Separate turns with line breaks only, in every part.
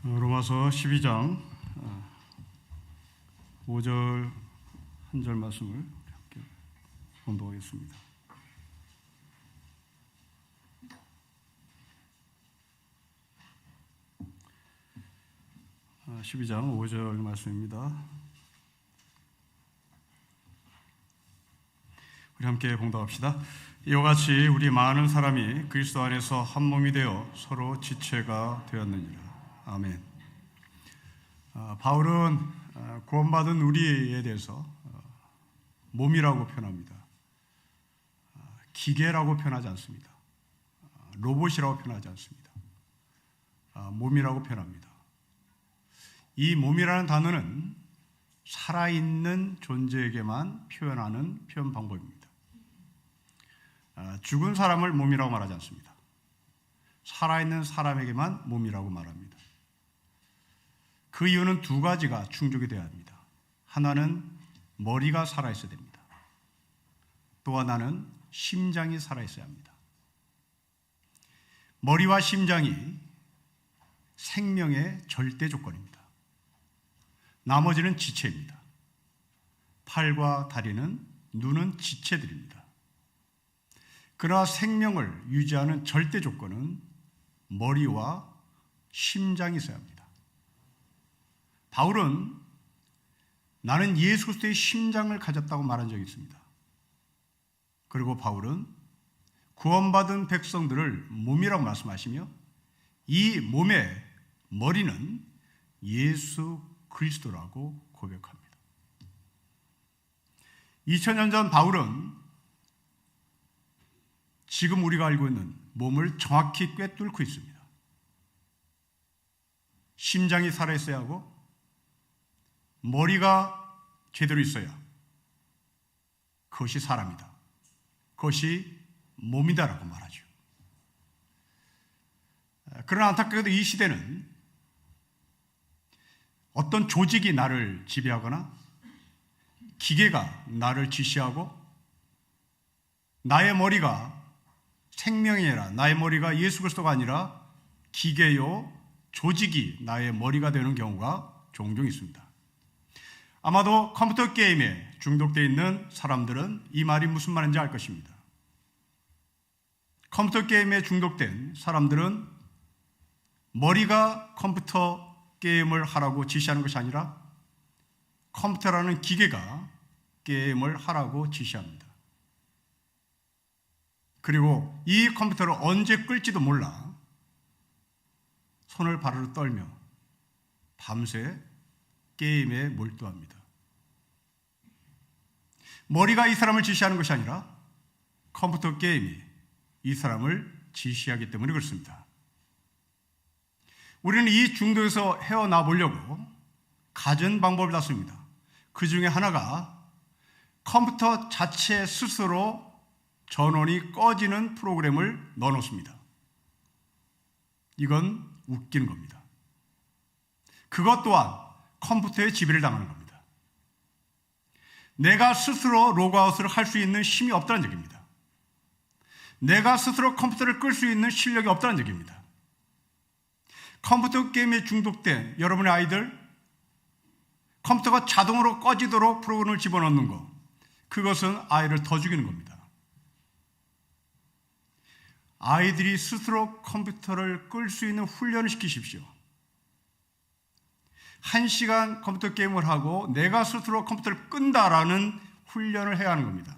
로마서 12장 5절 한 절 말씀을 함께 공독하겠습니다. 아, 12장 5절 말씀입니다. 우리 함께 봉독합시다. 이와 같이 우리 많은 사람이 그리스도 안에서 한 몸이 되어 서로 지체가 되었느니라. 아멘. 바울은 구원받은 우리에 대해서 몸이라고 표현합니다. 기계라고 표현하지 않습니다. 로봇이라고 표현하지 않습니다. 몸이라고 표현합니다. 이 몸이라는 단어는 살아있는 존재에게만 표현하는 표현 방법입니다. 죽은 사람을 몸이라고 말하지 않습니다. 살아있는 사람에게만 몸이라고 말합니다. 그 이유는 두 가지가 충족이 되어야 합니다. 하나는 머리가 살아있어야 됩니다. 또 하나는 심장이 살아있어야 합니다. 머리와 심장이 생명의 절대 조건입니다. 나머지는 지체입니다. 팔과 다리는, 눈은 지체들입니다. 그러나 생명을 유지하는 절대 조건은 머리와 심장이 있어야 합니다. 바울은 나는 예수 그리스도의 심장을 가졌다고 말한 적이 있습니다. 그리고 바울은 구원받은 백성들을 몸이라고 말씀하시며 이 몸의 머리는 예수 그리스도라고 고백합니다. 2000년 전 바울은 지금 우리가 알고 있는 몸을 정확히 꿰뚫고 있습니다. 심장이 살아있어야 하고 머리가 제대로 있어야 그것이 사람이다. 그것이 몸이다라고 말하죠. 그러나 안타깝게도 이 시대는 어떤 조직이 나를 지배하거나 기계가 나를 지시하고 나의 머리가 생명이 아니라 나의 머리가 예수 그리스도가 아니라 기계요 조직이 나의 머리가 되는 경우가 종종 있습니다. 아마도 컴퓨터 게임에 중독되어 있는 사람들은 이 말이 무슨 말인지 알 것입니다. 컴퓨터 게임에 중독된 사람들은 머리가 컴퓨터 게임을 하라고 지시하는 것이 아니라 컴퓨터라는 기계가 게임을 하라고 지시합니다. 그리고 이 컴퓨터를 언제 끌지도 몰라 손을 바르르 떨며 밤새 게임에 몰두합니다. 머리가 이 사람을 지시하는 것이 아니라 컴퓨터 게임이 이 사람을 지시하기 때문에 그렇습니다. 우리는 이 중독에서 헤어나 보려고 갖은 방법을 다 씁니다. 그 중에 하나가 컴퓨터 자체 스스로 전원이 꺼지는 프로그램을 넣어놓습니다. 이건 웃기는 겁니다. 그것 또한 컴퓨터에 지배를 당하는 겁니다. 내가 스스로 로그아웃을 할 수 있는 힘이 없다는 얘기입니다. 내가 스스로 컴퓨터를 끌 수 있는 실력이 없다는 얘기입니다. 컴퓨터 게임에 중독된 여러분의 아이들, 컴퓨터가 자동으로 꺼지도록 프로그램을 집어넣는 것, 그것은 아이를 더 죽이는 겁니다. 아이들이 스스로 컴퓨터를 끌 수 있는 훈련을 시키십시오. 1시간 컴퓨터 게임을 하고 내가 스스로 컴퓨터를 끈다라는 훈련을 해야 하는 겁니다.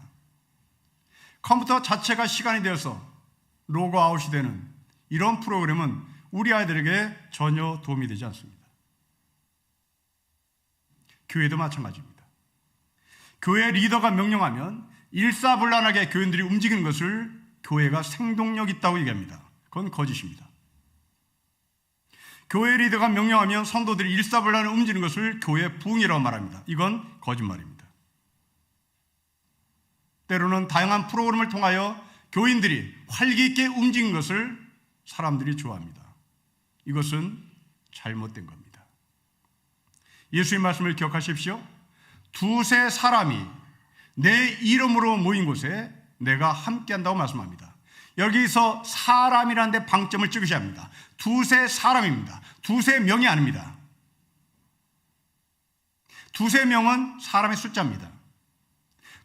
컴퓨터 자체가 시간이 되어서 로그아웃이 되는 이런 프로그램은 우리 아이들에게 전혀 도움이 되지 않습니다. 교회도 마찬가지입니다. 교회 리더가 명령하면 일사불란하게 교인들이 움직이는 것을 교회가 생동력 있다고 얘기합니다. 그건 거짓입니다. 교회 리더가 명령하면 성도들이 일사불란하게 움직이는 것을 교회 부흥이라고 말합니다. 이건 거짓말입니다. 때로는 다양한 프로그램을 통하여 교인들이 활기 있게 움직이는 것을 사람들이 좋아합니다. 이것은 잘못된 겁니다. 예수의 말씀을 기억하십시오. 두세 사람이 내 이름으로 모인 곳에 내가 함께한다고 말씀합니다. 여기서 사람이라는 데 방점을 찍으셔야 합니다. 두세 사람입니다. 두세 명이 아닙니다. 두세 명은 사람의 숫자입니다.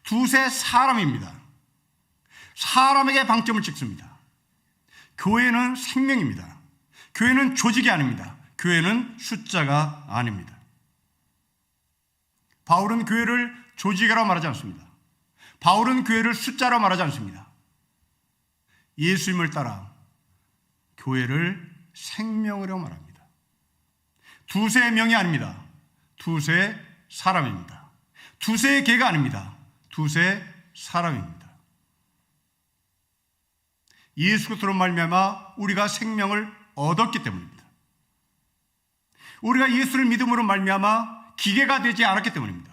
두세 사람입니다. 사람에게 방점을 찍습니다. 교회는 생명입니다. 교회는 조직이 아닙니다. 교회는 숫자가 아닙니다. 바울은 교회를 조직이라고 말하지 않습니다. 바울은 교회를 숫자라고 말하지 않습니다. 예수님을 따라 교회를 생명으로 말합니다. 두세 명이 아닙니다. 두세 사람입니다. 두세 개가 아닙니다. 두세 사람입니다. 예수 그리스도로 말미암아 우리가 생명을 얻었기 때문입니다. 우리가 예수를 믿음으로 말미암아 기계가 되지 않았기 때문입니다.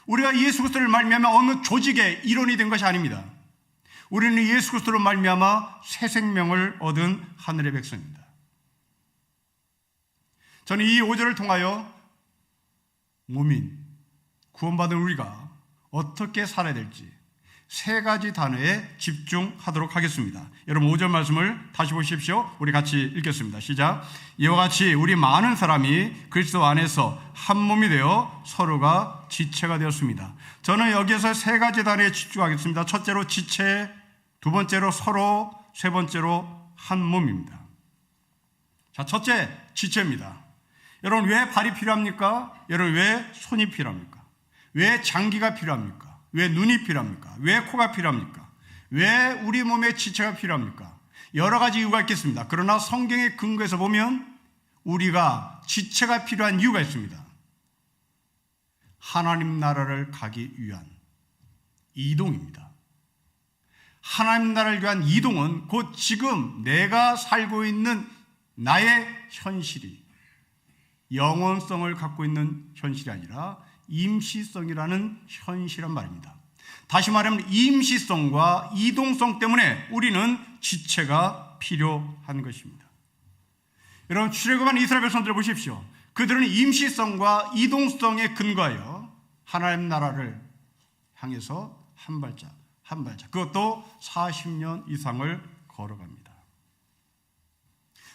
우리가 예수 그리스도를 말미암아 어느 조직의 일원이 된 것이 아닙니다. 우리는 예수 그리스도로 말미암아 새 생명을 얻은 하늘의 백성입니다. 저는 이 5절을 통하여 무민, 구원받은 우리가 어떻게 살아야 될지 세 가지 단어에 집중하도록 하겠습니다. 여러분 5절 말씀을 다시 보십시오. 우리 같이 읽겠습니다. 시작. 이와 같이 우리 많은 사람이 그리스도 안에서 한 몸이 되어 서로가 지체가 되었습니다. 저는 여기에서 세 가지 단어에 집중하겠습니다. 첫째로 지체, 두 번째로 서로, 세 번째로 한 몸입니다. 자, 첫째 지체입니다. 여러분 왜 발이 필요합니까? 여러분 왜 손이 필요합니까? 왜 장기가 필요합니까? 왜 눈이 필요합니까? 왜 코가 필요합니까? 왜 우리 몸에 지체가 필요합니까? 여러 가지 이유가 있겠습니다. 그러나 성경의 근거에서 보면 우리가 지체가 필요한 이유가 있습니다. 하나님 나라를 가기 위한 이동입니다. 하나님 나라를 위한 이동은 곧 지금 내가 살고 있는 나의 현실이 영원성을 갖고 있는 현실이 아니라 임시성이라는 현실이란 말입니다. 다시 말하면 임시성과 이동성 때문에 우리는 지체가 필요한 것입니다. 여러분 출애굽한 이스라엘 백성들을 보십시오. 그들은 임시성과 이동성에 근거하여 하나님 나라를 향해서 한 발짝 한 발짝, 그것도 40년 이상을 걸어갑니다.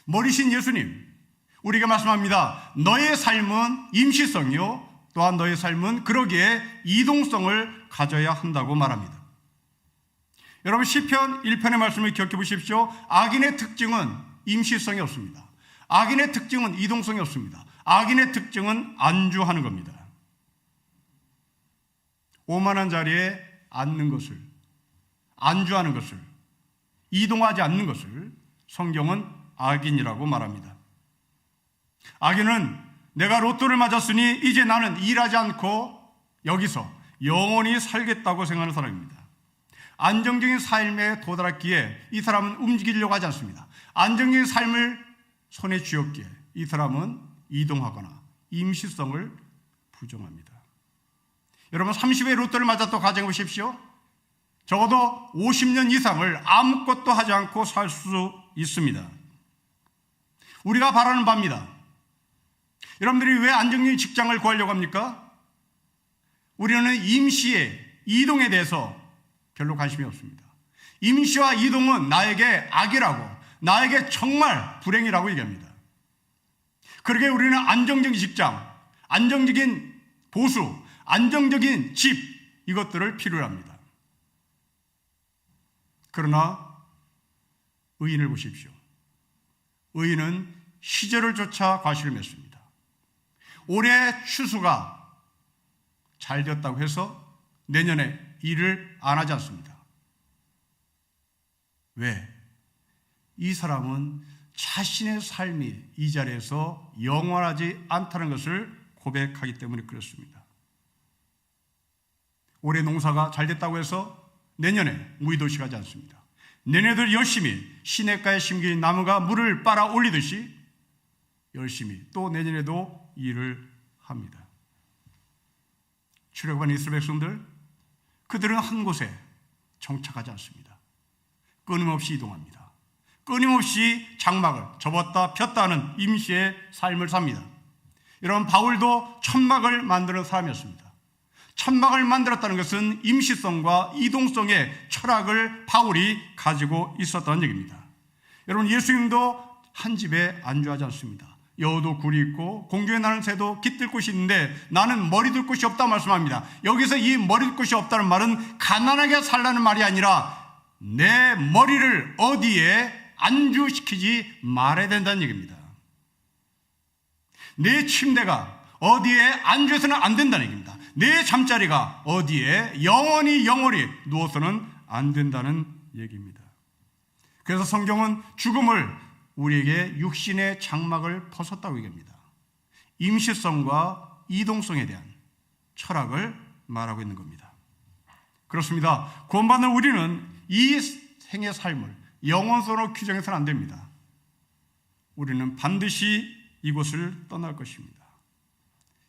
머리신 예수님, 우리가 말씀합니다. 너의 삶은 임시성이요 또한 너의 삶은 그러기에 이동성을 가져야 한다고 말합니다. 여러분 시편 1편의 말씀을 기억해 보십시오. 악인의 특징은 임시성이 없습니다. 악인의 특징은 이동성이 없습니다. 악인의 특징은 안주하는 겁니다. 오만한 자리에 앉는 것을, 안주하는 것을, 이동하지 않는 것을 성경은 악인이라고 말합니다. 악인은 내가 로또를 맞았으니 이제 나는 일하지 않고 여기서 영원히 살겠다고 생각하는 사람입니다. 안정적인 삶에 도달했기에 이 사람은 움직이려고 하지 않습니다. 안정적인 삶을 손에 쥐었기에 이 사람은 이동하거나 임시성을 부정합니다. 여러분 30회 로또를 맞았다고 가정해 보십시오. 적어도 50년 이상을 아무것도 하지 않고 살 수 있습니다. 우리가 바라는 바입니다. 여러분들이 왜 안정적인 직장을 구하려고 합니까? 우리는 임시의 이동에 대해서 별로 관심이 없습니다. 임시와 이동은 나에게 악이라고, 나에게 정말 불행이라고 얘기합니다. 그러게 우리는 안정적인 직장, 안정적인 보수, 안정적인 집, 이것들을 필요로 합니다. 그러나 의인을 보십시오. 의인은 시절을 쫓아 과실을 맺습니다. 올해 추수가 잘 되었다고 해서 내년에 일을 안 하지 않습니다. 왜? 이 사람은 자신의 삶이 이 자리에서 영원하지 않다는 것을 고백하기 때문에 그렇습니다. 올해 농사가 잘 됐다고 해서 내년에 무의도시 가지 않습니다. 내년에도 열심히 시냇가에 심긴 나무가 물을 빨아 올리듯이 열심히 또 내년에도 일을 합니다. 출애굽한 이스라엘 백성들, 그들은 한 곳에 정착하지 않습니다. 끊임없이 이동합니다. 끊임없이 장막을 접었다 폈다 하는 임시의 삶을 삽니다. 여러분 바울도 천막을 만드는 사람이었습니다. 천막을 만들었다는 것은 임시성과 이동성의 철학을 바울이 가지고 있었다는 얘기입니다. 여러분, 예수님도 한 집에 안주하지 않습니다. 여우도 굴이 있고 공중에 나는 새도 깃들 곳이 있는데 나는 머리 둘 곳이 없다 말씀합니다. 여기서 이 머리 둘 곳이 없다는 말은 가난하게 살라는 말이 아니라 내 머리를 어디에 안주시키지 말아야 된다는 얘기입니다. 내 침대가 어디에 안주해서는 안 된다는 얘기입니다. 내 잠자리가 어디에 영원히 누워서는 안 된다는 얘기입니다. 그래서 성경은 죽음을 우리에게 육신의 장막을 벗었다고 얘기합니다. 임시성과 이동성에 대한 철학을 말하고 있는 겁니다. 그렇습니다. 구원받는 우리는 이 생의 삶을 영원성으로 규정해서는 안 됩니다. 우리는 반드시 이곳을 떠날 것입니다.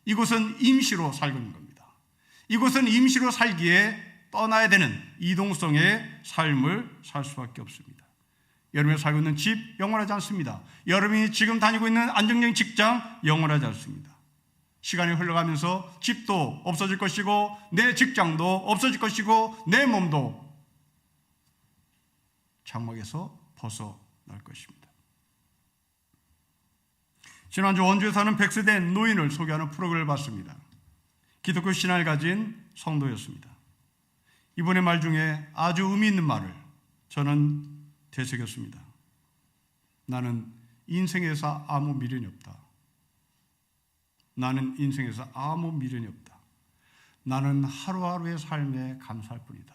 이곳은 임시로 살고 겁니다. 이곳은 임시로 살기에 떠나야 되는 이동성의 삶을 살 수밖에 없습니다. 여러분이 살고 있는 집 영원하지 않습니다. 여러분이 지금 다니고 있는 안정적인 직장 영원하지 않습니다. 시간이 흘러가면서 집도 없어질 것이고 내 직장도 없어질 것이고 내 몸도 장막에서 벗어날 것입니다. 지난주 원주에 사는 100세 된 노인을 소개하는 프로그램을 봤습니다. 기독교 신앙을 가진 성도였습니다. 이분의 말 중에 아주 의미 있는 말을 저는 되새겼습니다. 나는 인생에서 아무 미련이 없다. 나는 인생에서 아무 미련이 없다. 나는 하루하루의 삶에 감사할 뿐이다.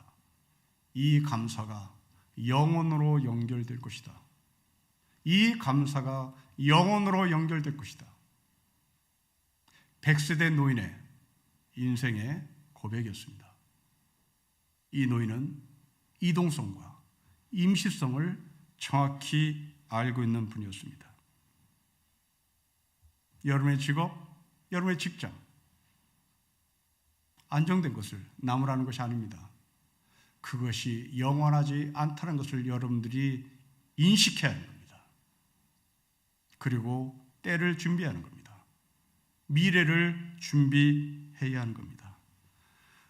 이 감사가 영원으로 연결될 것이다. 이 감사가 영원으로 연결될 것이다. 100세대 노인의 인생의 고백이었습니다. 이 노인은 이동성과 임시성을 정확히 알고 있는 분이었습니다. 여러분의 직업, 여러분의 직장, 안정된 것을 나무라는 것이 아닙니다. 그것이 영원하지 않다는 것을 여러분들이 인식해야 하는 겁니다. 그리고 때를 준비하는 겁니다. 미래를 준비해야 하는 겁니다.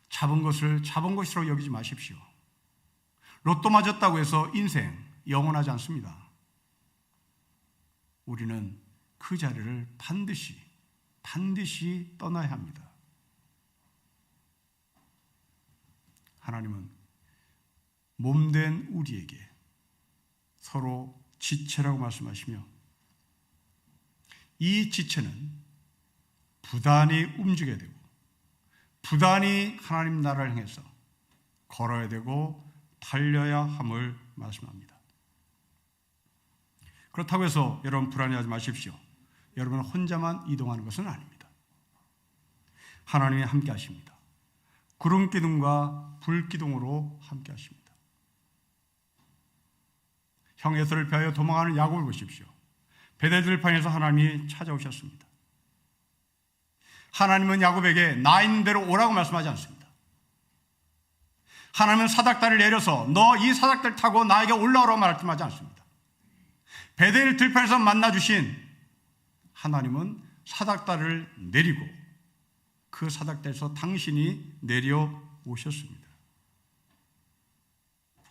잡은 것을 잡은 것으로 여기지 마십시오. 로또 맞았다고 해서 인생 영원하지 않습니다. 우리는 그 자리를 반드시 떠나야 합니다. 하나님은 몸된 우리에게 서로 지체라고 말씀하시며 이 지체는 부단히 움직여야 되고 부단히 하나님 나라를 향해서 걸어야 되고 달려야 함을 말씀합니다. 그렇다고 해서 여러분 불안해하지 마십시오. 여러분은 혼자만 이동하는 것은 아닙니다. 하나님이 함께 하십니다. 구름 기둥과 불 기둥으로 함께 하십니다. 형 에서를 피하여 도망하는 야곱을 보십시오. 베델들판에서 하나님이 찾아오셨습니다. 하나님은 야곱에게 나 있는 대로 오라고 말씀하지 않습니다. 하나님은 사닥다리를 내려서 너 이 사닥다리를 타고 나에게 올라오라고 말씀하지 않습니다. 베델 들판에서 만나주신 하나님은 사닥다리를 내리고 그 사닥다리에서 당신이 내려오셨습니다.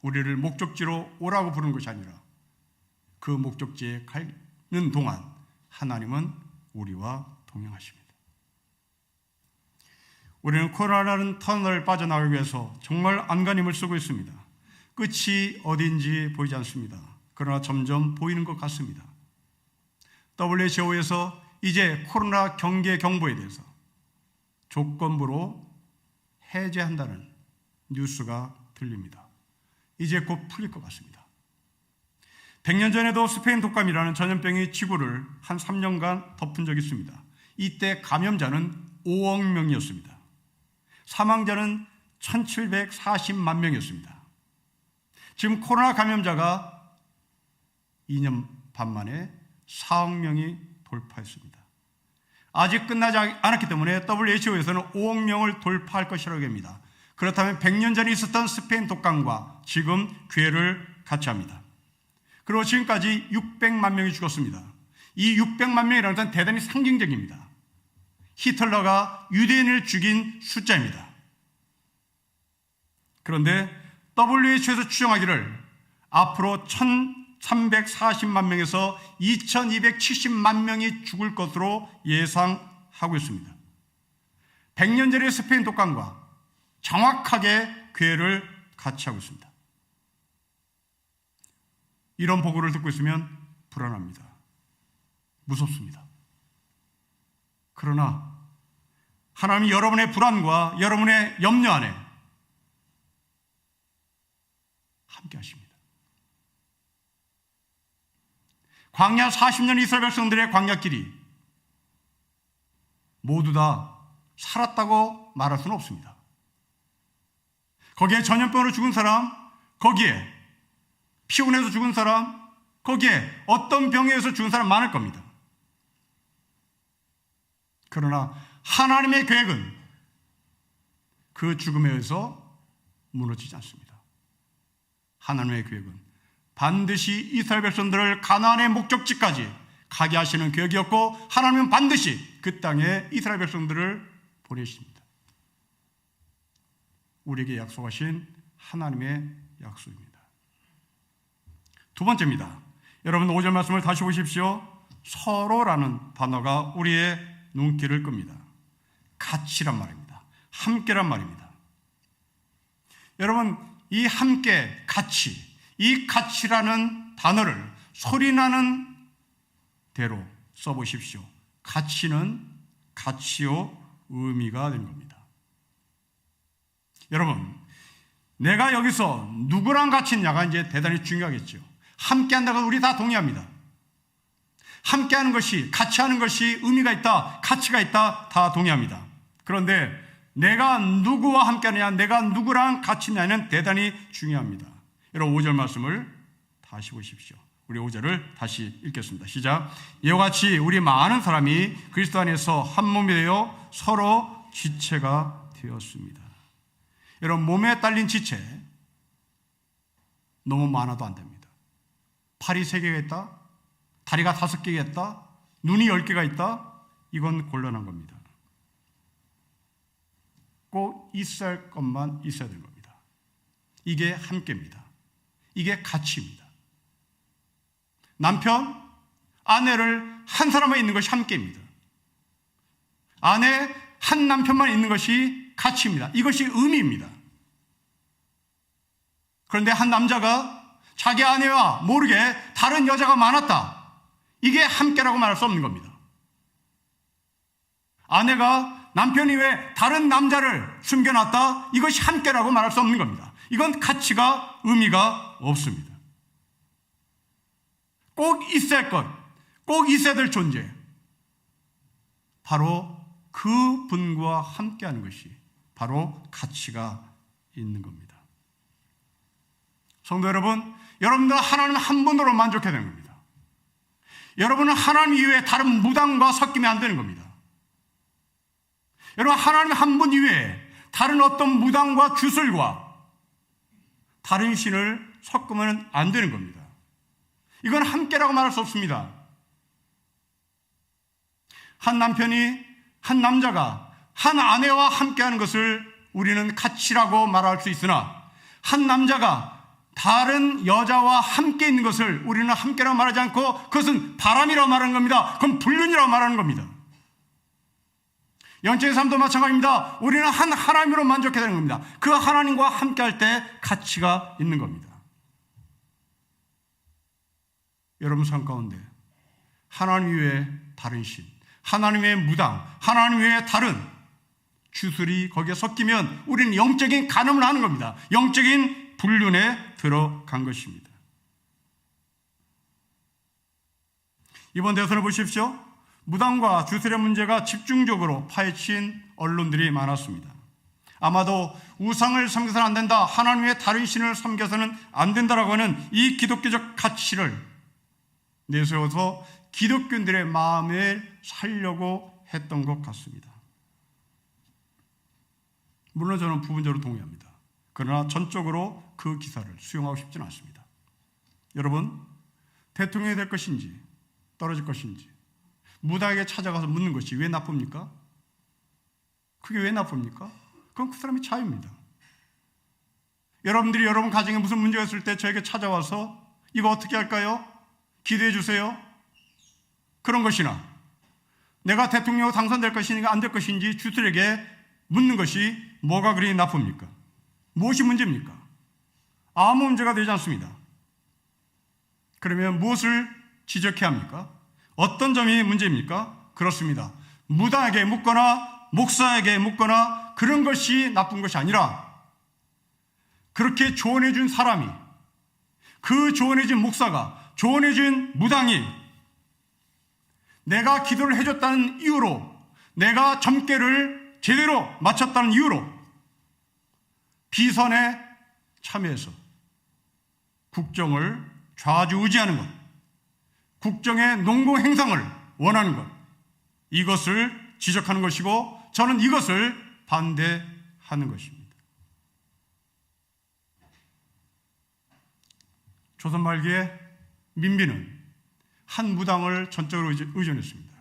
우리를 목적지로 오라고 부르는 것이 아니라 그 목적지에 가는 동안 하나님은 우리와 동행하십니다. 우리는 코로나라는 터널을 빠져나가기 위해서 정말 안간힘을 쓰고 있습니다. 끝이 어딘지 보이지 않습니다. 그러나 점점 보이는 것 같습니다. WHO에서 이제 코로나 경계 경보에 대해서 조건부로 해제한다는 뉴스가 들립니다. 이제 곧 풀릴 것 같습니다. 100년 전에도 스페인 독감이라는 전염병이 지구를 한 3년간 덮은 적이 있습니다. 이때 감염자는 5억 명이었습니다. 사망자는 1740만 명이었습니다. 지금 코로나 감염자가 2년 반 만에 4억 명이 돌파했습니다. 아직 끝나지 않았기 때문에 WHO에서는 5억 명을 돌파할 것이라고 합니다. 그렇다면 100년 전에 있었던 스페인 독감과 지금 궤를 같이 합니다. 그리고 지금까지 600만 명이 죽었습니다. 이 600만 명이라는 것은 대단히 상징적입니다. 히틀러가 유대인을 죽인 숫자입니다. 그런데 WHO에서 추정하기를 앞으로 1,340만 명에서 2,270만 명이 죽을 것으로 예상하고 있습니다. 100년 전의 스페인 독감과 정확하게 궤를 같이 하고 있습니다. 이런 보고를 듣고 있으면 불안합니다. 무섭습니다. 그러나 하나님이 여러분의 불안과 여러분의 염려 안에 함께 하십니다. 광야 40년 이스라엘 백성들의 광야길이 모두 다 살았다고 말할 수는 없습니다. 거기에 전염병으로 죽은 사람, 거기에 피곤해서 죽은 사람, 거기에 어떤 병에 의해서 죽은 사람 많을 겁니다. 그러나 하나님의 계획은 그 죽음에 의해서 무너지지 않습니다. 하나님의 계획은 반드시 이스라엘 백성들을 가나안의 목적지까지 가게 하시는 계획이었고, 하나님은 반드시 그 땅에 이스라엘 백성들을 보내십니다. 우리에게 약속하신 하나님의 약속입니다. 두 번째입니다. 여러분 5절 말씀을 다시 보십시오. 서로라는 단어가 우리의 눈길을 끕니다. 같이란 말입니다. 함께란 말입니다. 여러분, 이 함께, 같이, 이 같이라는 단어를 소리나는 대로 써보십시오. 같이는 가치요 의미가 된 겁니다. 여러분, 내가 여기서 누구랑 같이 있냐가 이제 대단히 중요하겠죠. 함께 한다고 우리 다 동의합니다. 함께 하는 것이, 같이 하는 것이 의미가 있다, 가치가 있다, 다 동의합니다. 그런데 내가 누구와 함께 하느냐, 내가 누구랑 같이 있냐는 대단히 중요합니다. 여러분 5절 말씀을 다시 보십시오. 우리 5절을 다시 읽겠습니다. 시작. 이와 같이 우리 많은 사람이 그리스도 안에서 한 몸이 되어 서로 지체가 되었습니다. 여러분, 몸에 딸린 지체 너무 많아도 안 됩니다. 팔이 3개가 있다, 다리가 5개가 있다, 눈이 10개가 있다, 이건 곤란한 겁니다. 꼭 있어야 할 것만 있어야 되는 겁니다. 이게 함께입니다. 이게 가치입니다. 남편, 아내를 한 사람만 있는 것이 함께입니다. 아내, 한 남편만 있는 것이 가치입니다. 이것이 의미입니다. 그런데 한 남자가 자기 아내와 모르게 다른 여자가 많았다, 이게 함께라고 말할 수 없는 겁니다. 아내가 남편 이외에 다른 남자를 숨겨놨다, 이것이 함께라고 말할 수 없는 겁니다. 이건 가치가, 의미가 없습니다. 꼭 있어야 할 것, 꼭 있어야 될 존재, 바로 그 분과 함께하는 것이 바로 가치가 있는 겁니다. 성도 여러분, 여러분들은 하나님 한 분으로 만족해야 되는 겁니다. 여러분은 하나님 이외에 다른 무당과 섞이면 안 되는 겁니다. 여러분, 하나님 한 분 이외에 다른 어떤 무당과 주술과 다른 신을 섞으면 안 되는 겁니다. 이건 함께라고 말할 수 없습니다. 한 남편이, 한 남자가 한 아내와 함께하는 것을 우리는 가치라고 말할 수 있으나, 한 남자가 다른 여자와 함께 있는 것을 우리는 함께라고 말하지 않고 그것은 바람이라고 말하는 겁니다. 그건 불륜이라고 말하는 겁니다. 영적인 삶도 마찬가지입니다. 우리는 한 하나님으로 만족해야 되는 겁니다. 그 하나님과 함께할 때 가치가 있는 겁니다. 여러분 삶 가운데 하나님 외에 다른 신, 하나님의 무당, 하나님 외에 다른 주술이 거기에 섞이면 우리는 영적인 간음을 하는 겁니다. 영적인 불륜에 들어간 것입니다. 이번 대선을 보십시오. 무당과 주술의 문제가 집중적으로 파헤친 언론들이 많았습니다. 아마도 우상을 섬겨서는 안 된다, 하나님 외에 다른 신을 섬겨서는 안 된다라고 하는 이 기독교적 가치를 내세워서 기독교인들의 마음을 살려고 했던 것 같습니다. 물론 저는 부분적으로 동의합니다. 그러나 전적으로 그 기사를 수용하고 싶지는 않습니다. 여러분, 대통령이 될 것인지 떨어질 것인지 무당에게 찾아가서 묻는 것이 왜 나쁩니까? 그게 왜 나쁩니까? 그건 그 사람의 자유입니다. 여러분들이 여러분 가정에 무슨 문제가 있을 때 저에게 찾아와서 이거 어떻게 할까요? 기도해 주세요. 그런 것이나 내가 대통령 당선될 것인가 안 될 것인지 주들에게 묻는 것이 뭐가 그리 나쁩니까? 무엇이 문제입니까? 아무 문제가 되지 않습니다. 그러면 무엇을 지적해야 합니까? 어떤 점이 문제입니까? 그렇습니다. 무당에게 묻거나 목사에게 묻거나 그런 것이 나쁜 것이 아니라 그렇게 조언해 준 사람이, 그 조언해 준 목사가, 조언해 준 무당이 내가 기도를 해줬다는 이유로, 내가 점괘를 제대로 마쳤다는 이유로 비선에 참여해서 국정을 좌지우지하는 것, 국정의 농공 행상을 원하는 것, 이것을 지적하는 것이고 저는 이것을 반대하는 것입니다. 조선 말기에 민비는 한 무당을 전적으로 의존했습니다.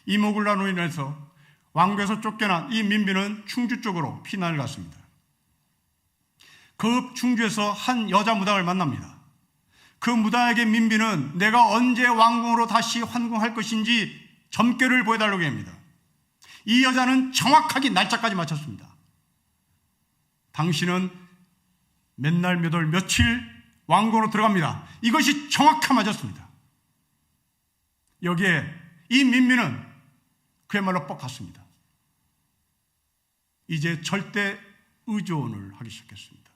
이모군란으로 인해서 왕국에서 쫓겨난 이 민비는 충주 쪽으로 피난을 갔습니다. 그 충주에서 한 여자 무당을 만납니다. 그 무당에게 민비는 내가 언제 왕궁으로 다시 환궁할 것인지 점괘를 보여달라고 합니다. 이 여자는 정확하게 날짜까지 맞췄습니다. 당신은 몇 날 몇 월 며칠 왕궁으로 들어갑니다. 이것이 정확하게 맞았습니다. 여기에 이 민비는 그야말로 뻑갔습니다. 이제 절대 의존을 하기 시작했습니다.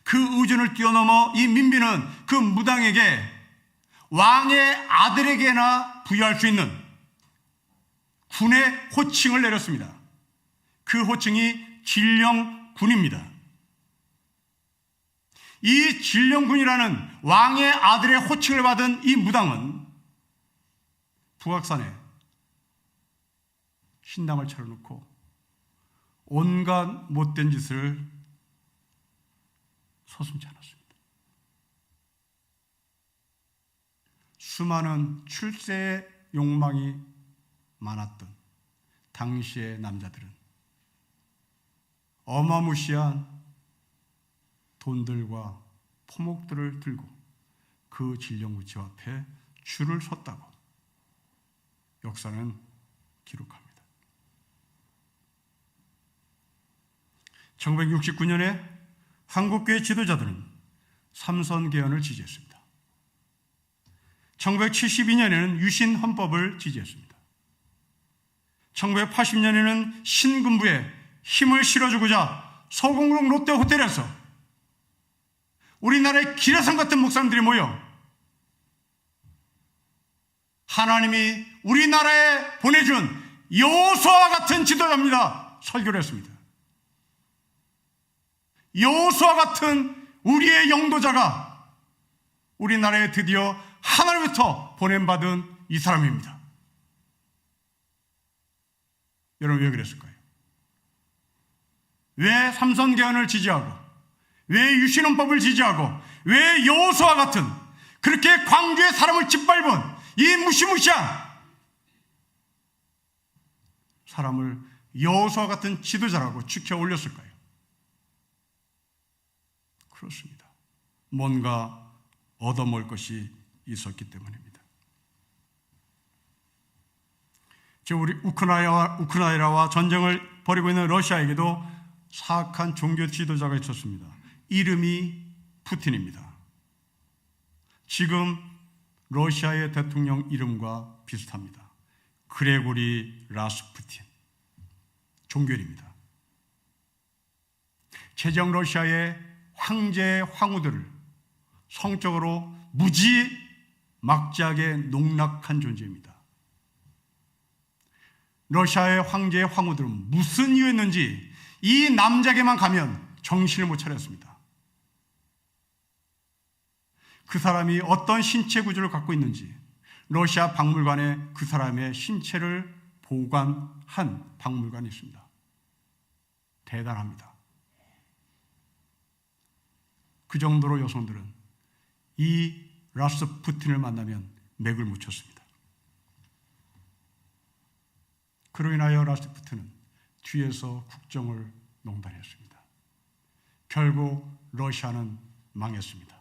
그 의존을 뛰어넘어 이 민비는 그 무당에게 왕의 아들에게나 부여할 수 있는 군의 호칭을 내렸습니다. 그 호칭이 진령군입니다. 이 진령군이라는 왕의 아들의 호칭을 받은 이 무당은 북악산에 신당을 차려놓고 온갖 못된 짓을 서슴지 않았습니다. 수많은 출세의 욕망이 많았던 당시의 남자들은 어마무시한 돈들과 포목들을 들고 그 진령구치 앞에 줄을 섰다고 역사는 기록합니다. 1969년에 한국교회 지도자들은 삼선개헌을 지지했습니다. 1972년에는 유신헌법을 지지했습니다. 1980년에는 신군부에 힘을 실어주고자 서공동 롯데호텔에서 우리나라의 기라성 같은 목사님들이 모여 하나님이 우리나라에 보내준 여호수아와 같은 지도자입니다. 설교를 했습니다. 여호수아 같은 우리의 영도자가 우리나라에 드디어 하나님부터 보냄받은 이 사람입니다. 여러분 왜 그랬을까요? 왜 삼선개헌을 지지하고 왜 유신헌법을 지지하고 왜 여호수아 같은 그렇게 광주의 사람을 짓밟은 이 무시무시한 사람을 여호수아 같은 지도자라고 지켜 올렸을까요? 그렇습니다. 뭔가 얻어먹을 것이 있었기 때문입니다. 우리 우크라이나와 전쟁을 벌이고 있는 러시아에게도 사악한 종교 지도자가 있었습니다. 이름이 푸틴입니다. 지금 러시아의 대통령 이름과 비슷합니다. 그레고리 라스푸틴. 종교인입니다. 제정 러시아의 황제 황후들을 성적으로 무지 막지하게 농락한 존재입니다. 러시아의 황제의 황후들은 무슨 이유였는지 이 남자에게만 가면 정신을 못 차렸습니다. 그 사람이 어떤 신체 구조를 갖고 있는지 러시아 박물관에 그 사람의 신체를 보관한 박물관이 있습니다. 대단합니다. 그 정도로 여성들은 이 라스푸틴을 만나면 맥을 묻혔습니다. 그로 인하여 라스푸틴은 뒤에서 국정을 농단했습니다. 결국 러시아는 망했습니다.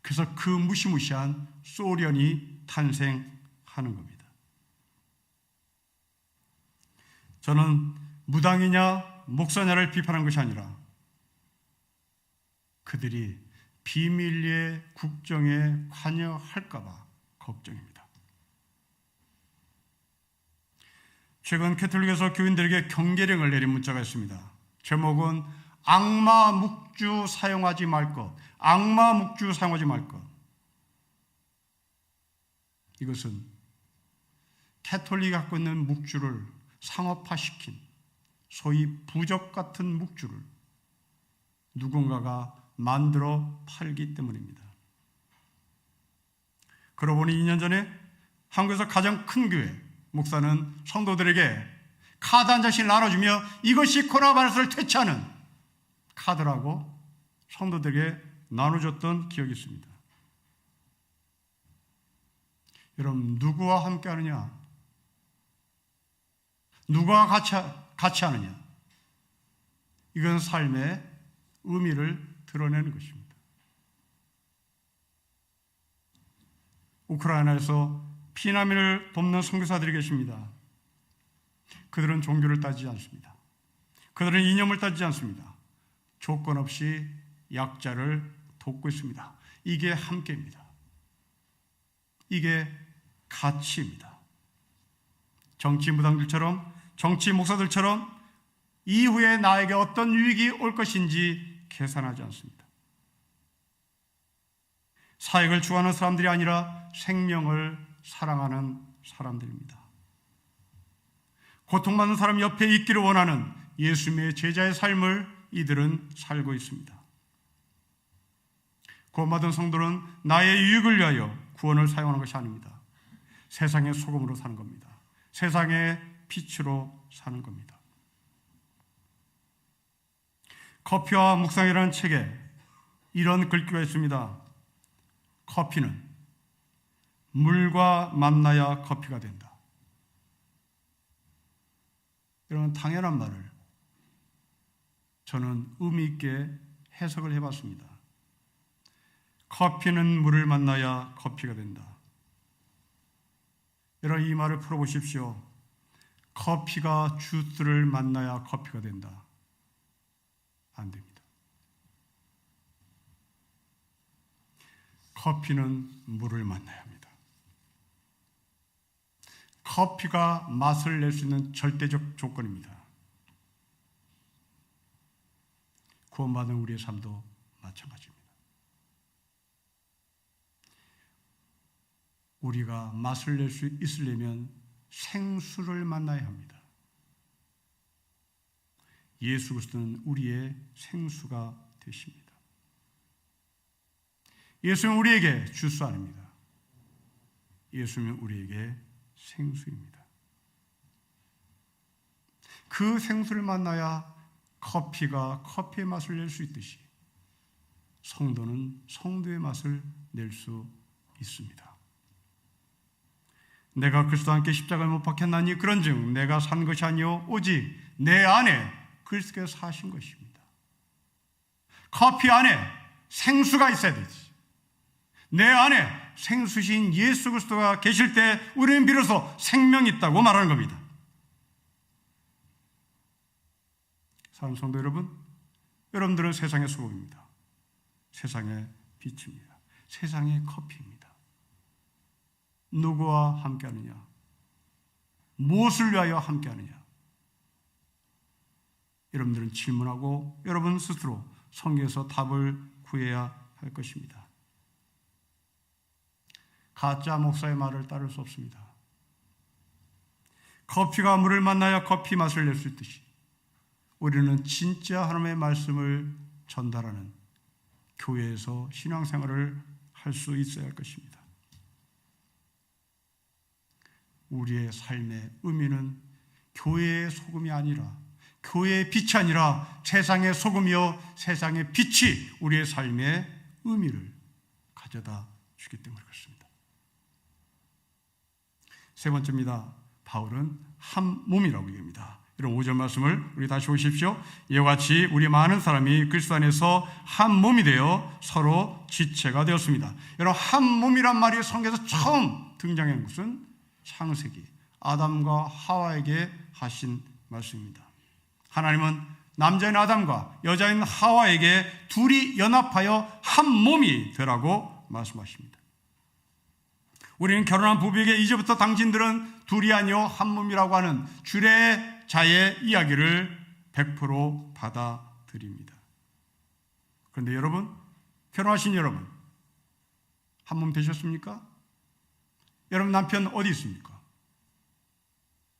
그래서 그 무시무시한 소련이 탄생하는 겁니다. 저는 무당이냐 목사냐를 비판한 것이 아니라 그들이 비밀리에 국정에 관여할까 봐 걱정입니다. 최근 캐톨릭에서 교인들에게 경계령을 내린 문자가 있습니다. 제목은 악마 묵주 사용하지 말 것. 악마 묵주 사용하지 말 것. 이것은 캐톨릭이 갖고 있는 묵주를 상업화시킨 소위 부적 같은 묵주를 누군가가 만들어 팔기 때문입니다. 그러고 보니 2년 전에 한국에서 가장 큰 교회 목사는 성도들에게 카드 한 장씩 나눠주며 이것이 코로나 바이러스를 퇴치하는 카드라고 성도들에게 나눠줬던 기억이 있습니다. 여러분, 누구와 함께 하느냐? 누구와 같이 하느냐? 이건 삶의 의미를 드러내는 것입니다. 우크라이나에서 피난민을 돕는 선교사들이 계십니다. 그들은 종교를 따지지 않습니다. 그들은 이념을 따지지 않습니다. 조건 없이 약자를 돕고 있습니다. 이게 함께입니다. 이게 가치입니다. 정치 무당들처럼, 정치 목사들처럼 이후에 나에게 어떤 유익이 올 것인지 계산하지 않습니다. 사역을 추구하는 사람들이 아니라 생명을 사랑하는 사람들입니다. 고통받는 사람 옆에 있기를 원하는 예수님의 제자의 삶을 이들은 살고 있습니다. 구원받은 성도는 나의 유익을 위하여 구원을 사용하는 것이 아닙니다. 세상의 소금으로 사는 겁니다. 세상의 빛으로 사는 겁니다. 커피와 묵상이라는 책에 이런 글귀가 있습니다. 커피는 물과 만나야 커피가 된다. 이런 당연한 말을 저는 의미 있게 해석을 해봤습니다. 커피는 물을 만나야 커피가 된다. 여러분, 이 말을 풀어보십시오. 커피가 주스를 만나야 커피가 된다. 안 됩니다. 커피는 물을 만나야 합니다. 커피가 맛을 낼 수 있는 절대적 조건입니다. 구원받은 우리의 삶도 마찬가지입니다. 우리가 맛을 낼 수 있으려면 생수를 만나야 합니다. 예수 그리스도는 우리의 생수가 되십니다. 예수는 우리에게 주스 아닙니다. 예수는 우리에게 생수입니다. 그 생수를 만나야 커피가 커피의 맛을 낼 수 있듯이 성도는 성도의 맛을 낼 수 있습니다. 내가 그리스도와 함께 십자가에 못 박혔나니 그런즉 내가 산 것이 아니요 오직 내 안에 그리스도께서 사신 것입니다. 커피 안에 생수가 있어야 되지. 내 안에 생수신 예수 그리스도가 계실 때 우리는 비로소 생명이 있다고 말하는 겁니다. 사랑하는 성도 여러분, 여러분들은 세상의 소금입니다. 세상의 빛입니다. 세상의 커피입니다. 누구와 함께하느냐? 무엇을 위하여 함께하느냐? 여러분들은 질문하고 여러분 스스로 성경에서 답을 구해야 할 것입니다. 가짜 목사의 말을 따를 수 없습니다. 커피가 물을 만나야 커피 맛을 낼 수 있듯이 우리는 진짜 하나님의 말씀을 전달하는 교회에서 신앙생활을 할 수 있어야 할 것입니다. 우리의 삶의 의미는 교회의 소금이 아니라, 교회의 빛이 아니라 세상의 소금이요 세상의 빛이 우리의 삶의 의미를 가져다 주기 때문에 그렇습니다. 세 번째입니다. 바울은 한 몸이라고 얘기합니다. 이런 5절 말씀을 우리 다시 보십시오. 이와 같이 우리 많은 사람이 그리스도 안에서 한 몸이 되어 서로 지체가 되었습니다. 여러분, 한 몸이란 말이 성경에서 처음 등장한 것은 창세기 아담과 하와에게 하신 말씀입니다. 하나님은 남자인 아담과 여자인 하와에게 둘이 연합하여 한 몸이 되라고 말씀하십니다. 우리는 결혼한 부부에게 이제부터 당신들은 둘이 아니요 한 몸이라고 하는 주례자의 이야기를 100% 받아들입니다. 그런데 여러분, 결혼하신 여러분, 한 몸 되셨습니까? 여러분 남편 어디 있습니까?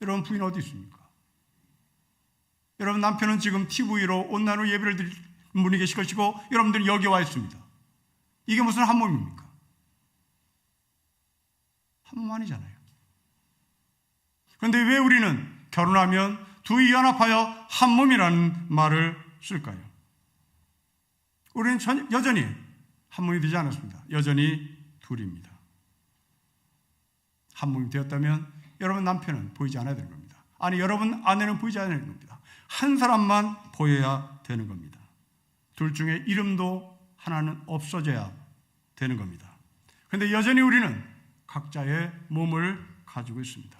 여러분 부인 어디 있습니까? 여러분 남편은 지금 TV로 온라인으로 예배를 드릴 분이 계실 것이고 여러분들은 여기 와 있습니다. 이게 무슨 한 몸입니까? 한 몸 아니잖아요. 그런데 왜 우리는 결혼하면 둘이 연합하여 한 몸이라는 말을 쓸까요? 우리는 여전히 한 몸이 되지 않았습니다. 여전히 둘입니다. 한 몸이 되었다면 여러분 남편은 보이지 않아야 되는 겁니다. 아니, 여러분 아내는 보이지 않아야 되는 겁니다. 한 사람만 보여야 되는 겁니다. 둘 중에 이름도 하나는 없어져야 되는 겁니다. 그런데 여전히 우리는 각자의 몸을 가지고 있습니다.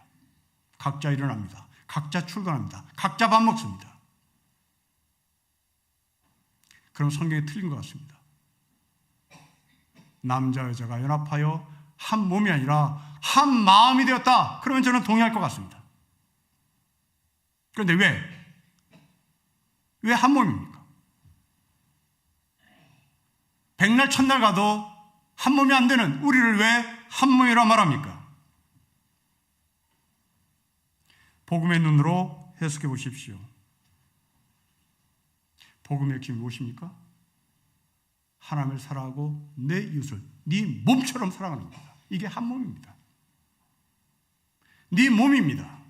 각자 일어납니다. 각자 출근합니다. 각자 밥 먹습니다. 그럼 성경이 틀린 것 같습니다. 남자 여자가 연합하여 한 몸이 아니라 한 마음이 되었다. 그러면 저는 동의할 것 같습니다. 그런데 왜 한 몸입니까? 백날 첫날 가도 한 몸이 안 되는 우리를 왜 한 몸이라 말합니까? 복음의 눈으로 해석해 보십시오. 복음의 핵심이 무엇입니까? 하나님을 사랑하고 내 이웃을 네 몸처럼 사랑하는 겁니다. 이게 한 몸입니다. 네 몸입니다.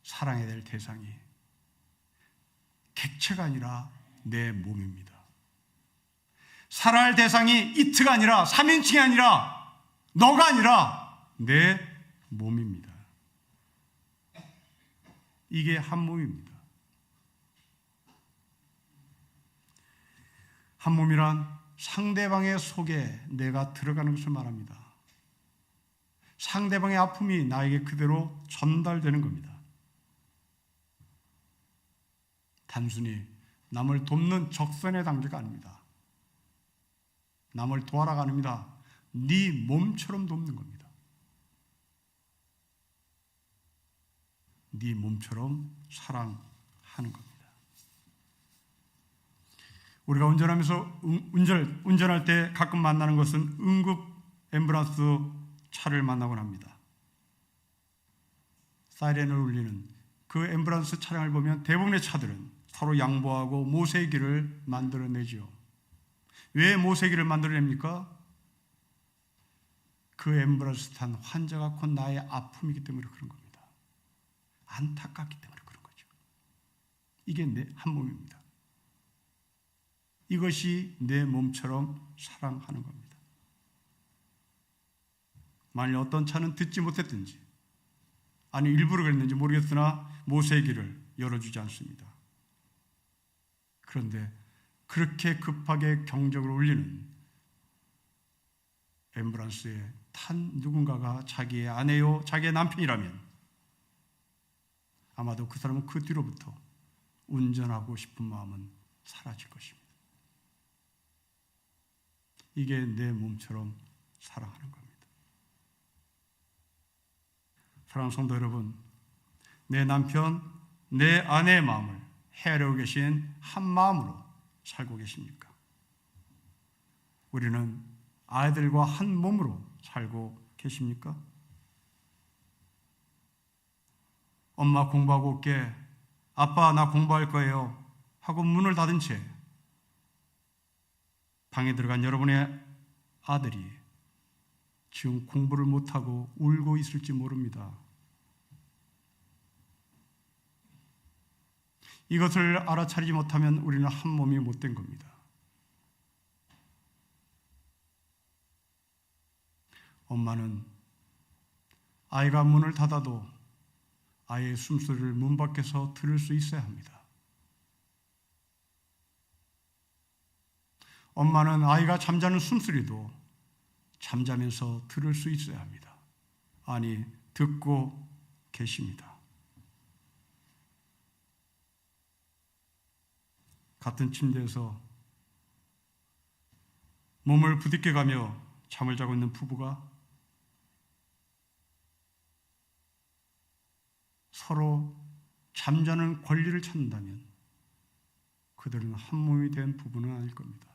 사랑해야 될 대상이 객체가 아니라 내 몸입니다. 사랑할 대상이 이트가 아니라 3인칭이 아니라 너가 아니라 내 몸입니다. 이게 한 몸입니다. 한 몸이란 상대방의 속에 내가 들어가는 것을 말합니다. 상대방의 아픔이 나에게 그대로 전달되는 겁니다. 단순히 남을 돕는 적선의 단계가 아닙니다. 남을 도와라가 아닙니다. 네 몸처럼 돕는 겁니다. 네 몸처럼 사랑하는 겁니다. 우리가 운전할 때 가끔 만나는 것은 응급 앰뷸런스 차를 만나곤 합니다. 사이렌을 울리는 그 앰뷸런스 차량을 보면 대부분의 차들은 서로 양보하고 모세기를 만들어내죠. 왜 모세기를 만들어냅니까? 그 앰뷸런스 탄 환자가 곧 나의 아픔이기 때문에 그런 겁니다. 안타깝기 때문에 그런 거죠. 이게 내 한 몸입니다. 이것이 내 몸처럼 사랑하는 겁니다. 만일 어떤 차는 듣지 못했든지 아니 일부러 그랬는지 모르겠으나 모세기를 열어주지 않습니다. 그런데 그렇게 급하게 경적을 울리는 앰뷸런스에 탄 누군가가 자기의 아내요, 자기의 남편이라면 아마도 그 사람은 그 뒤로부터 운전하고 싶은 마음은 사라질 것입니다. 이게 내 몸처럼 사랑하는 겁니다. 사랑하는 성도 여러분, 내 남편, 내 아내의 마음을 헤아려고 계신 한 마음으로 살고 계십니까? 우리는 아이들과 한 몸으로 살고 계십니까? 엄마 공부하고 올게, 아빠 나 공부할 거예요 하고 문을 닫은 채 방에 들어간 여러분의 아들이 지금 공부를 못하고 울고 있을지 모릅니다. 이것을 알아차리지 못하면 우리는 한 몸이 못된 겁니다. 엄마는 아이가 문을 닫아도 아이의 숨소리를 문 밖에서 들을 수 있어야 합니다. 엄마는 아이가 잠자는 숨소리도 잠자면서 들을 수 있어야 합니다. 아니, 듣고 계십니다. 같은 침대에서 몸을 부딪혀가며 잠을 자고 있는 부부가 서로 잠자는 권리를 찾는다면 그들은 한 몸이 된 부부는 아닐 겁니다.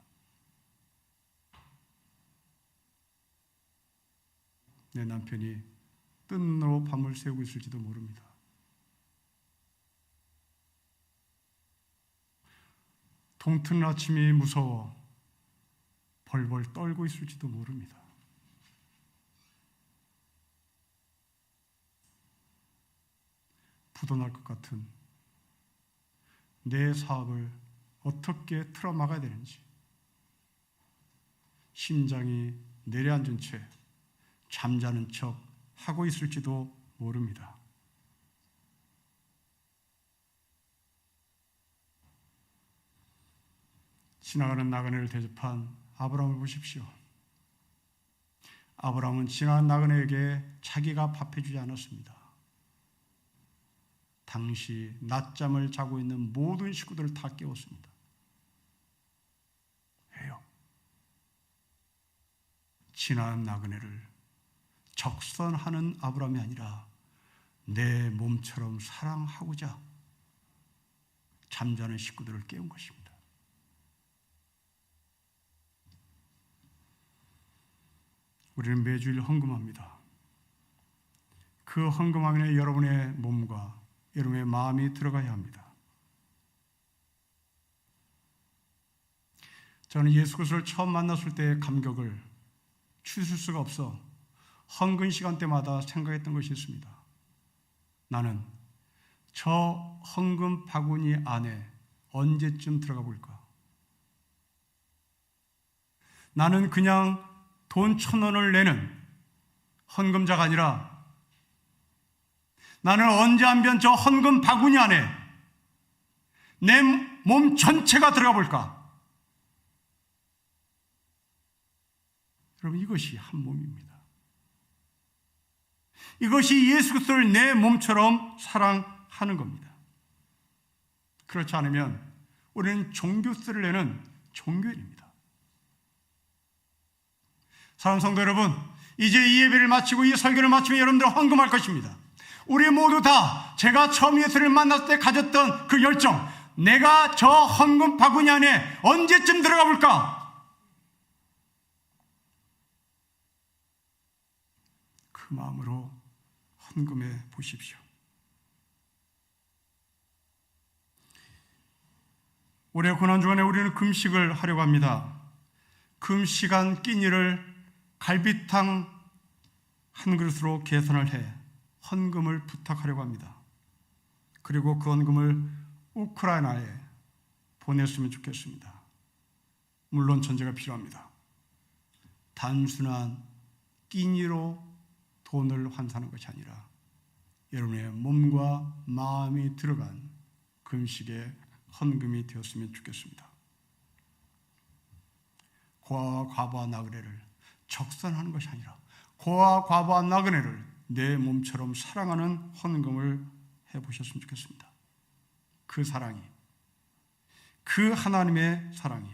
내 남편이 뜬 눈으로 밤을 새우고 있을지도 모릅니다. 동트는 아침이 무서워 벌벌 떨고 있을지도 모릅니다. 부도날 것 같은 내 사업을 어떻게 틀어막아야 되는지 심장이 내려앉은 채 잠자는 척 하고 있을지도 모릅니다. 지나가는 나그네를 대접한 아브라함을 보십시오. 아브라함은 지나가는 나그네에게 자기가 밥해주지 않았습니다. 당시 낮잠을 자고 있는 모든 식구들을 다 깨웠습니다. 왜요? 지나가는 나그네를 적선하는 아브라함이 아니라 내 몸처럼 사랑하고자 잠자는 식구들을 깨운 것입니다. 우리는 매주일 헌금합니다. 그 헌금 안에 여러분의 몸과 여러분의 마음이 들어가야 합니다. 저는 예수 그리스도를 처음 만났을 때의 감격을 추스릴 수가 없어 헌금 시간 때마다 생각했던 것이 있습니다. 나는 저 헌금 바구니 안에 언제쯤 들어가 볼까? 나는 그냥 돈 1,000원을 내는 헌금자가 아니라 나는 언제 한번 저 헌금 바구니 안에 내 몸 전체가 들어가 볼까? 여러분, 이것이 한 몸입니다. 이것이 예수 그리스도를 내 몸처럼 사랑하는 겁니다. 그렇지 않으면 우리는 종교세를 내는 종교인입니다. 사랑하는 성도 여러분, 이제 이 예배를 마치고 이 설교를 마치면 여러분들 헌금할 것입니다. 우리 모두 다 제가 처음 예수를 만났을 때 가졌던 그 열정, 내가 저 헌금 바구니 안에 언제쯤 들어가 볼까? 그 마음으로 헌금해 보십시오. 올해 고난주간에 우리는 금식을 하려고 합니다. 금시간 끼니를 갈비탕 한 그릇으로 계산을 해 헌금을 부탁하려고 합니다. 그리고 그 헌금을 우크라이나에 보냈으면 좋겠습니다. 물론 전제가 필요합니다. 단순한 끼니로 돈을 환산하는 것이 아니라 여러분의 몸과 마음이 들어간 금식의 헌금이 되었으면 좋겠습니다. 고아와 과부와 나그네를 적선하는 것이 아니라 고아와 과부와 나그네를 내 몸처럼 사랑하는 헌금을 해보셨으면 좋겠습니다. 그 사랑이, 그 하나님의 사랑이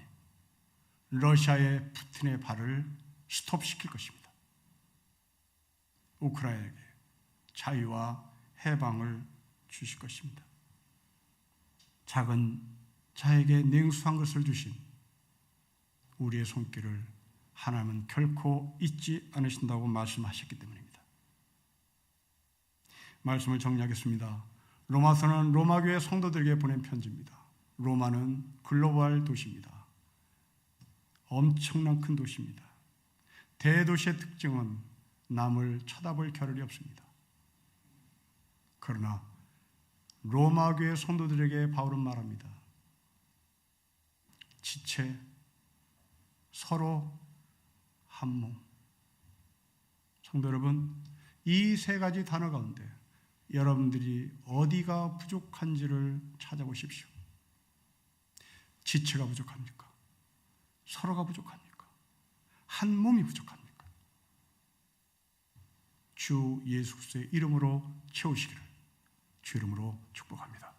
러시아의 푸틴의 발을 스톱시킬 것입니다. 우크라이나에게 자유와 해방을 주실 것입니다. 작은 자에게 냉수한 것을 주신 우리의 손길을 하나님은 결코 잊지 않으신다고 말씀하셨기 때문입니다. 말씀을 정리하겠습니다. 로마서는 로마교회 성도들에게 보낸 편지입니다. 로마는 글로벌 도시입니다. 엄청난 큰 도시입니다. 대도시의 특징은 남을 쳐다볼 겨를이 없습니다. 그러나 로마교회 성도들에게 바울은 말합니다. 지체, 서로 한 몸. 성도 여러분, 이 세 가지 단어 가운데 여러분들이 어디가 부족한지를 찾아보십시오. 지체가 부족합니까? 서로가 부족합니까? 한 몸이 부족합니까? 주 예수 그리스도의 이름으로 채우시기를 주 이름으로 축복합니다.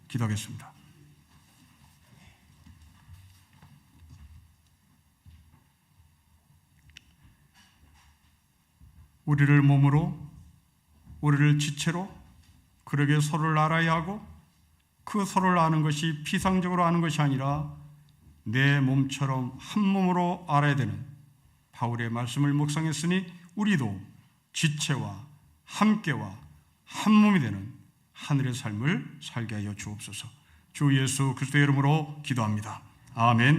기도하겠습니다. 우리를 몸으로, 우리를 지체로, 그러게 서로를 알아야 하고 그 서로를 아는 것이 피상적으로 아는 것이 아니라 내 몸처럼 한 몸으로 알아야 되는 바울의 말씀을 묵상했으니 우리도 지체와 함께와 한 몸이 되는 하늘의 삶을 살게 하여 주옵소서. 주 예수 그리스도의 이름으로 기도합니다. 아멘.